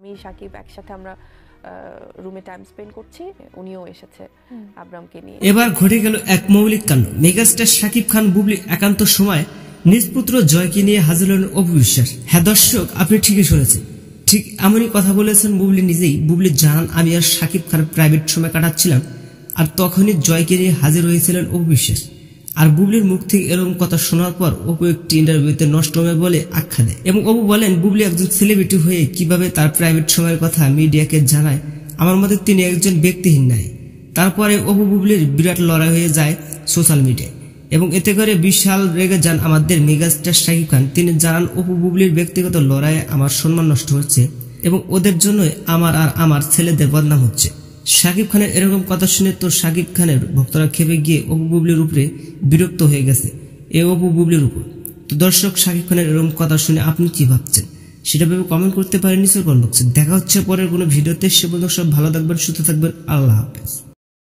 আমি সাকিব একসাথে আমরা রুমে টাইম স্পেন্ড করছি, উনিও এসেছে আব্রামকে নিয়ে। এবার ঘটে গেল এক মৌলিক কাণ্ড। মেগাস্টার সাকিব খান বুবলি একান্ত সময় নিজ পুত্র জয়কে নিয়ে হাজির হলেন অপু বিশ্বাস। হ্যাঁ দর্শক, আপনি ঠিকই শুনেছেন, ঠিক এমনই কথা বলেছেন বুবলি নিজেই। বুবলি জানান, আমি আর সাকিব খান প্রাইভেট সময় কাটাচ্ছিলাম, আর তখনই জয়কে নিয়ে হাজির হয়েছিলেন অপু বিশ্বাস। আর বুবলির মুখ থেকে এরকম কথা শোনার পর অপু একটি ইন্টারভিউতে নষ্ট হবে বলে আখ্যা দেয়, এবং অপু বলেন বুবলি একজন সেলিব্রিটি হয়ে কিভাবে তার প্রাইভেট সময়ের কথা মিডিয়াকে জানায়, আমার মতে তিনি একজন ব্যক্তিহীন নারী। তারপরে অপু বুবলির বিরাট লড়াই হয়ে যায় সোশ্যাল মিডিয়ায়, এবং এতে করে বিশাল রেগে যান আমাদের মেগাস্টার সাকিব খান। তিনি জানান, অপু বুবলির ব্যক্তিগত লড়াইয়ে আমার সম্মান নষ্ট হচ্ছে, এবং ওদের জন্যই আমার আর আমার ছেলেদের বদনাম হচ্ছে। সাকিব খানের এরকম কথা শুনে তো সাকিব খানের ভক্তরা খেপে গিয়ে অপু বুবলির উপরে বিরক্ত হয়ে গেছে, অপু বুবলির উপর। তো দর্শক, সাকিব খানের এরকম কথা শুনে আপনি কি ভাবছেন সেটা ভেবে কমেন্ট করতে পারেন নিচের কমেন্ট বক্সে। দেখা হচ্ছে পরের কোনো ভিডিওতে। সে পর্যন্ত সব ভালো থাকবেন, সুস্থ থাকবেন। আল্লাহ হাফেজ।